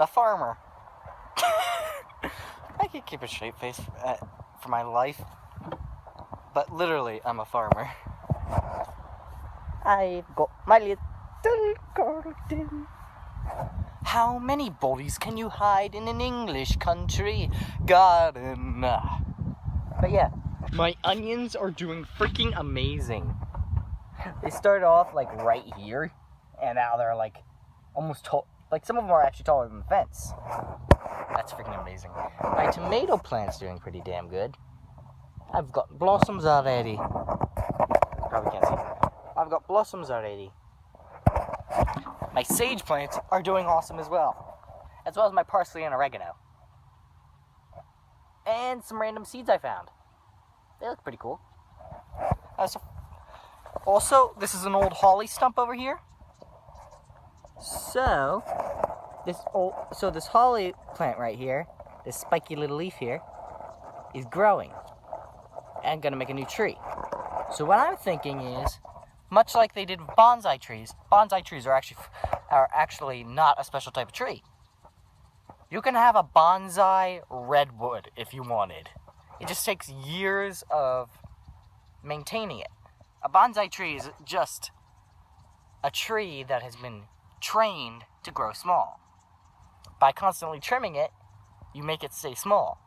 I'm a farmer. I can keep a straight face for my life, but literally, I'm a farmer. I've got my little garden. How many bodies can you hide in an English country garden? But yeah, my onions are doing freaking amazing. They started off like right here, and now they're like almost tall. Like some of them are actually taller than the fence. That's freaking amazing. My tomato plant's doing pretty damn good. I've got blossoms already. Probably can't see. I've got blossoms already. My sage plants are doing awesome as well as my parsley and oregano. And some random seeds I found. They look pretty cool. Also, this is an old holly stump over here. So this holly plant right here, this spiky little leaf here, is growing and gonna make a new tree. So what I'm thinking is, much like they did with bonsai trees are actually not a special type of tree. You can have a bonsai redwood if you wanted. It just takes years of maintaining it. A bonsai tree is just a tree that has been trained to grow small. By constantly trimming it, you make it stay small.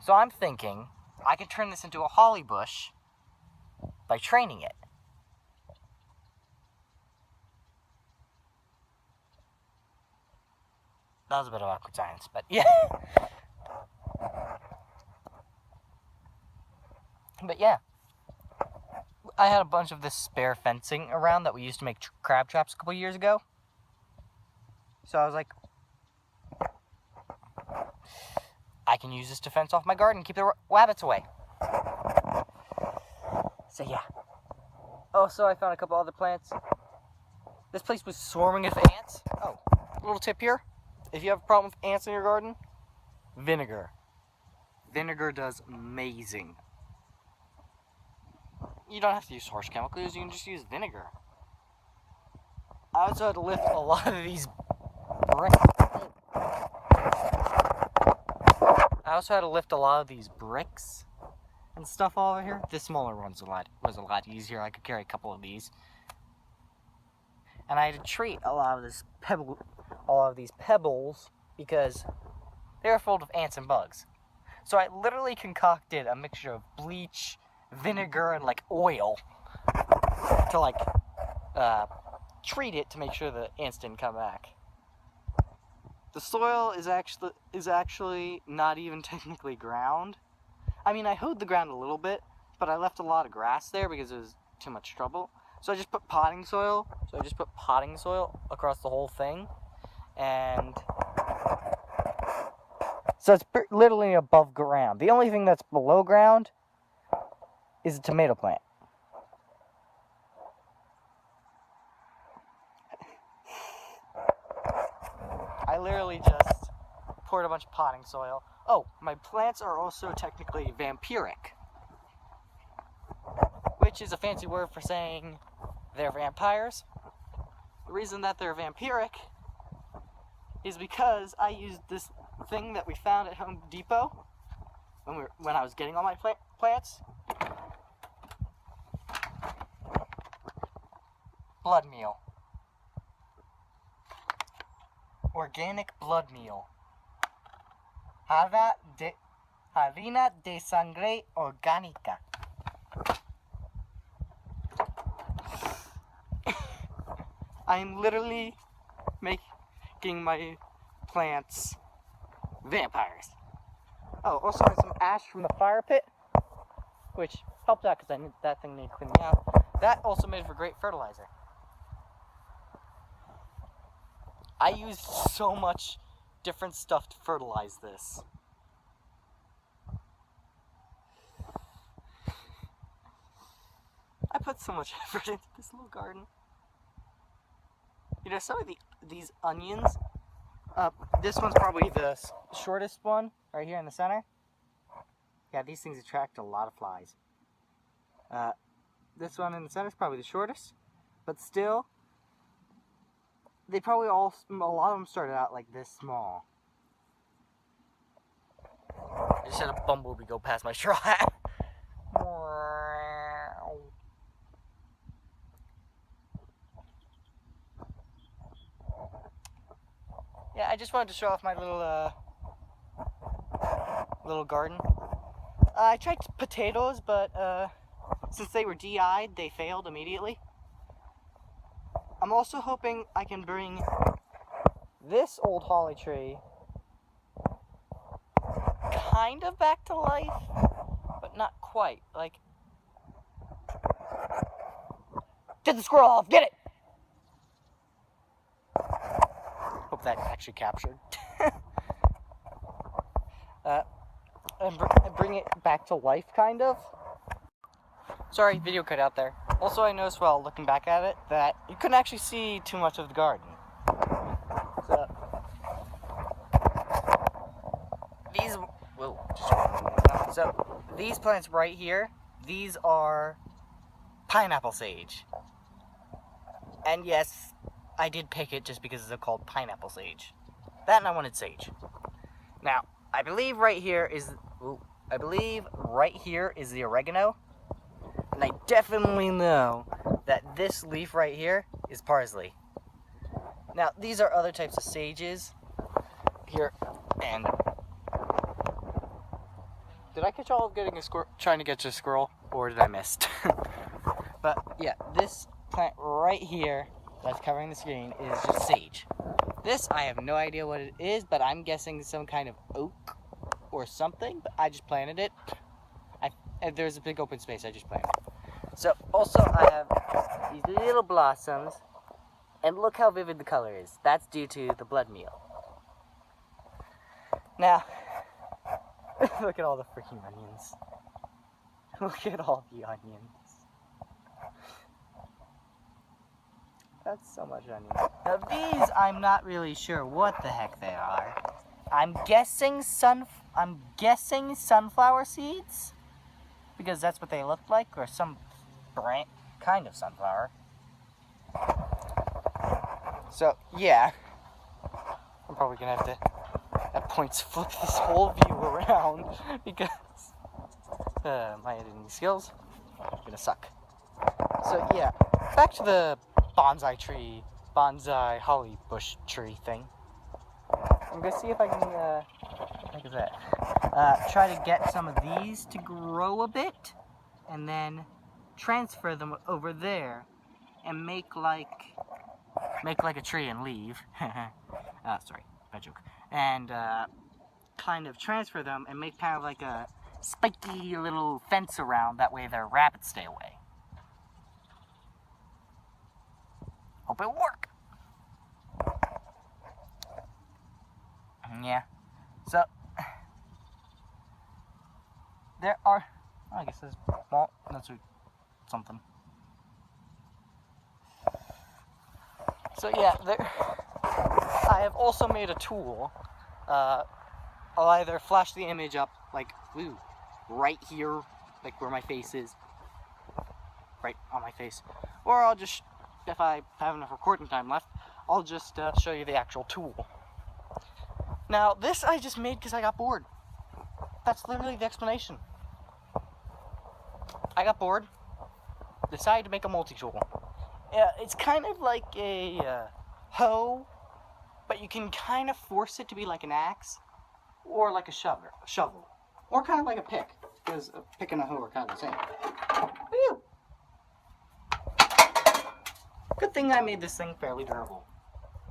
So I'm thinking I could turn this into a holly bush by training it. That was a bit of awkward science, but yeah. But yeah. I had a bunch of this spare fencing around that we used to make crab traps a couple years ago. So I was like, I can use this to fence off my garden, keep the rabbits away. So yeah. Also, I found a couple other plants. This place was swarming with ants. Oh, little tip here. If you have a problem with ants in your garden, vinegar. Vinegar does amazing. You don't have to use harsh chemicals, you can just use vinegar. I also had to lift a lot of these bricks. And stuff all over here. This smaller one was a lot easier. I could carry a couple of these. And I had to treat a lot of these pebbles because they were full of ants and bugs. So I literally concocted a mixture of bleach, vinegar, and like oil to like treat it to make sure the ants didn't come back. The soil is actually not even technically ground. I mean, I hoed the ground a little bit, but I left a lot of grass there because it was too much trouble. So I just put potting soil. Across the whole thing. And so it's literally above ground. The only thing that's below ground is a tomato plant. I literally just poured a bunch of potting soil. Oh, my plants are also technically vampiric, which is a fancy word for saying they're vampires. The reason that they're vampiric is because I used this thing that we found at Home Depot when I was getting all my plants. Blood meal. Organic blood meal. Harina de sangre orgánica. I'm literally making my plants vampires. Oh, also I had some ash from the fire pit, which helped out because that thing needed cleaning out. That also made for great fertilizer. I used so much different stuff to fertilize this. I put so much effort into this little garden. You know, some of these onions, this one's probably the shortest one, right here in the center. Yeah, these things attract a lot of flies. This one in the center is probably the shortest, but still, they probably all, a lot of them started out like this small. I just had a bumblebee go past my straw hat. Yeah, I just wanted to show off my little garden. I tried potatoes, but since they were DI'd, they failed immediately. I'm also hoping I can bring this old holly tree kind of back to life, but not quite. Like, get the squirrel off, get it! Hope that actually captured. And bring it back to life, kind of. Sorry, video cut out there. Also, I noticed while looking back at it that you couldn't actually see too much of the garden. So these plants right here, these are pineapple sage. And yes, I did pick it just because it's called pineapple sage. That and I wanted sage. Now, I believe right here is the oregano. And I definitely know that this leaf right here is parsley. Now, these are other types of sages here, and did I catch all of trying to catch a squirrel, or did I miss? But yeah, this plant right here that's covering the screen is just sage. This, I have no idea what it is, but I'm guessing some kind of oak or something, but I just planted it. There's a big open space, I just planted it. So, also I have these little blossoms, and look how vivid the color is. That's due to the blood meal. Now, look at all the freaking onions. Look at all the onions. That's so much onion. Now these, I'm not really sure what the heck they are. I'm guessing sunflower seeds, because that's what they look like, or some kind of sunflower. So yeah, I'm probably gonna have to at points flip this whole view around because my editing skills are gonna suck. So yeah, back to the bonsai holly bush tree thing. I'm gonna see if I can look at that. Try to get some of these to grow a bit, and then transfer them over there, and make like a tree and leave. Sorry, bad joke. And kind of transfer them and make kind of like a spiky little fence around. That way their rabbits stay away. Hope it'll work. Yeah. So there are. I guess there's that's something. So yeah, I have also made a tool. I'll either flash the image up like right here, like where my face is, right on my face, or I'll just, if I have enough recording time left, I'll just show you the actual tool. Now this I just made because I got bored. That's literally the explanation. I got bored, decided to make a multi-tool. It's kind of like a hoe, but you can kind of force it to be like an axe, or like a shovel, or kind of like a pick, because a pick and a hoe are kind of the same. Woo! Good thing I made this thing fairly durable.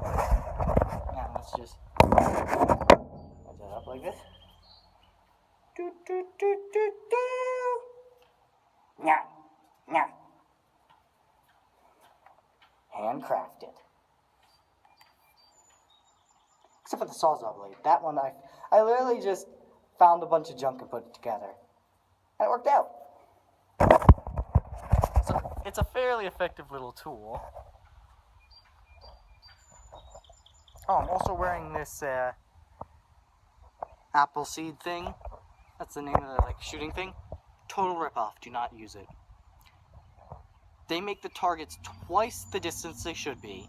Now let's just set that up like this. Nya, nya. Handcrafted. Except for the Sawzall blade. That one I literally just found a bunch of junk and put it together. And it worked out. So it's a fairly effective little tool. Oh, I'm also wearing this apple seed thing. That's the name of the shooting thing. Total ripoff. Do not use it. They make the targets twice the distance they should be.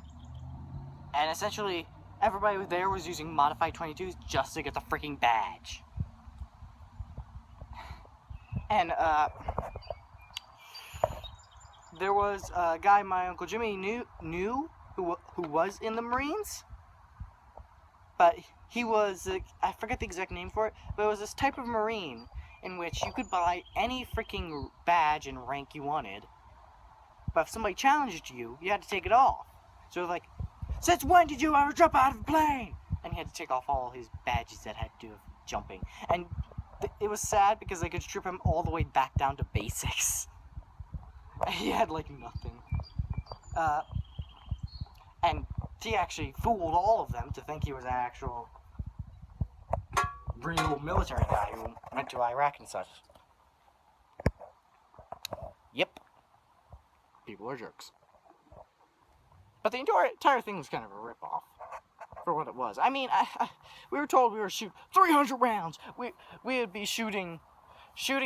And essentially, everybody there was using modified 22s just to get the freaking badge. And, there was a guy my Uncle Jimmy knew who was in the Marines. But he was, I forget the exact name for it, but it was this type of Marine in which you could buy any freaking badge and rank you wanted. But if somebody challenged you, you had to take it off. So like, since when did you ever jump out of a plane? And he had to take off all his badges that had to do with jumping. And it was sad because they could strip him all the way back down to basics. He had like nothing. And he actually fooled all of them to think he was an actual real military guy who went to Iraq and such. Yep. People are jerks. But the entire thing was kind of a ripoff for what it was. I mean, we were told we were shoot 300 rounds. We would be shooting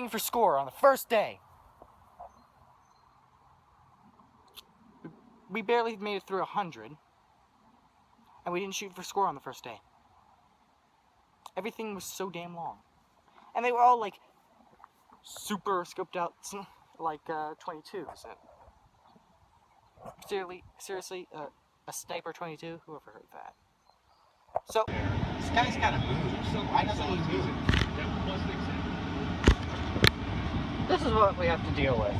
for score on the first day. We barely made it through 100. And we didn't shoot for score on the first day. Everything was so damn long. And they were all like super scoped out, like 22s. Seriously, a sniper 22? Whoever heard that? So, This guy's gotta move, so why doesn't he move? this is what we have to deal with.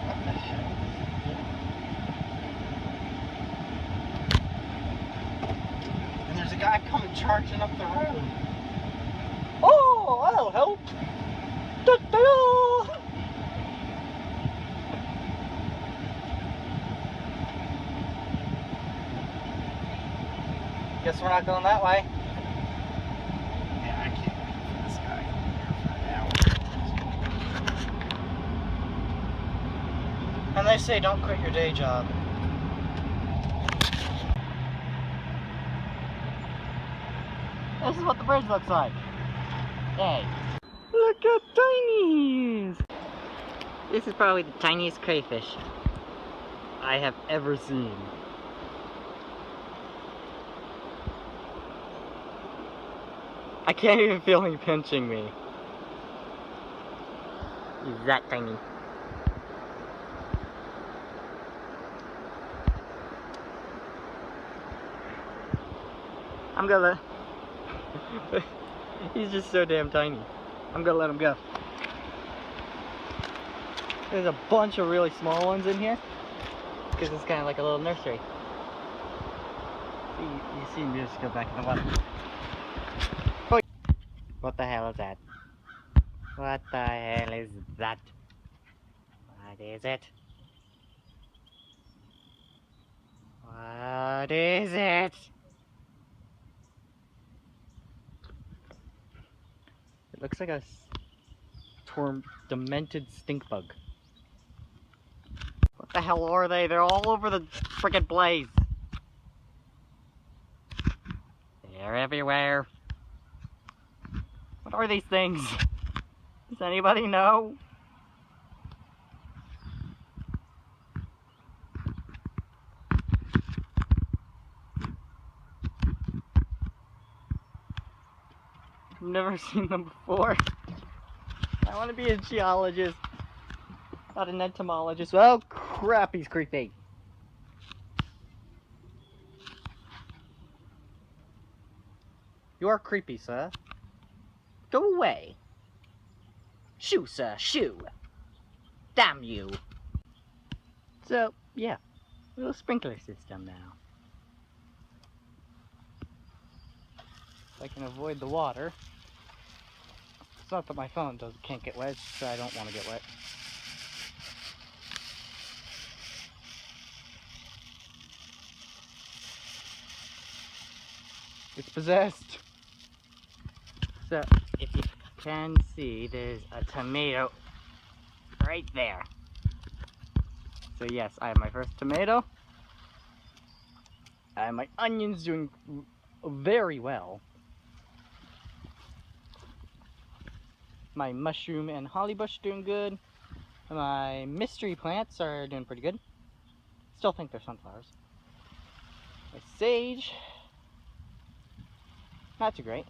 What the hell? And there's a guy coming charging up the road. Oh, I'll help. Da-da-da. Guess we're not going that way. Yeah, I can't wait for this guy for an hour. And they say don't quit your day job. This is what the bridge looks like. Hey. Look at tinies! This is probably the tiniest crayfish I have ever seen. I can't even feel him pinching me. He's that tiny. I'm gonna... He's just so damn tiny. I'm gonna let him go. There's a bunch of really small ones in here, because it's kind of like a little nursery. You see him just go back in the water. Oh. What the hell is that? What the hell is that? What is it? What is it? It looks like a demented stink bug. What the hell are they? They're all over the frickin' place. They're everywhere. What are these things? Does anybody know? I've never seen them before. I want to be a geologist, not an entomologist. Oh crap, he's creepy. You are creepy, sir. Go away. Shoo, sir, shoo. Damn you. So, yeah, a little sprinkler system now. If I can avoid the water. It's not that my phone can't get wet, so I don't want to get wet. It's possessed. So, if you can see, there's a tomato right there. So yes, I have my first tomato. I have my onions doing very well. My mushroom and holly bush doing good. My mystery plants are doing pretty good. Still think they're sunflowers. My sage, not too great.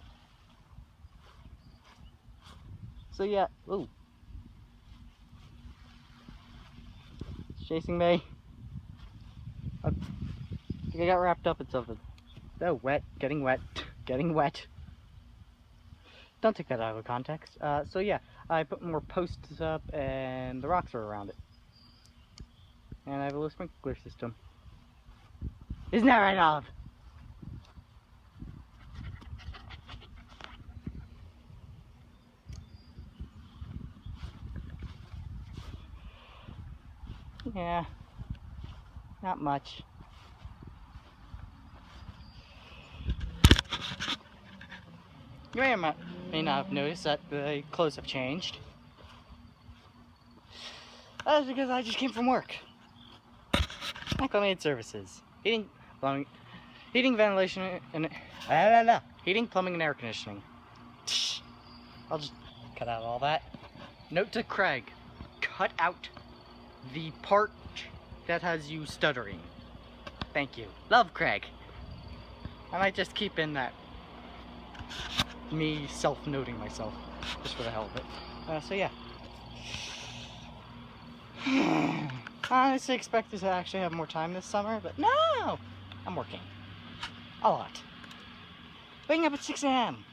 So yeah, ooh. Chasing me. I think I got wrapped up in something. Oh, wet, getting wet, getting wet. Don't take that out of context. So yeah, I put more posts up and the rocks are around it. And I have a little sprinkler system. Isn't that right, Olive? Yeah, not much. You may not have noticed that the clothes have changed. That's because I just came from work. Acclimated services. Heating, plumbing, heating, ventilation, and heating, plumbing, and air conditioning. I'll just cut out all that. Note to Craig, cut out the part that has you stuttering. Thank you. Love, Craig. I might just keep in that me self-noting myself, just for the hell of it. So yeah. I honestly expected to actually have more time this summer, but no! I'm working. A lot. Waking up at 6 a.m.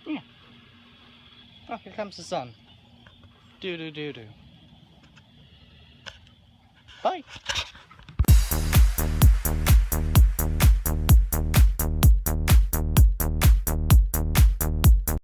Yeah. Oh, here comes the sun. Do do do do. Bye.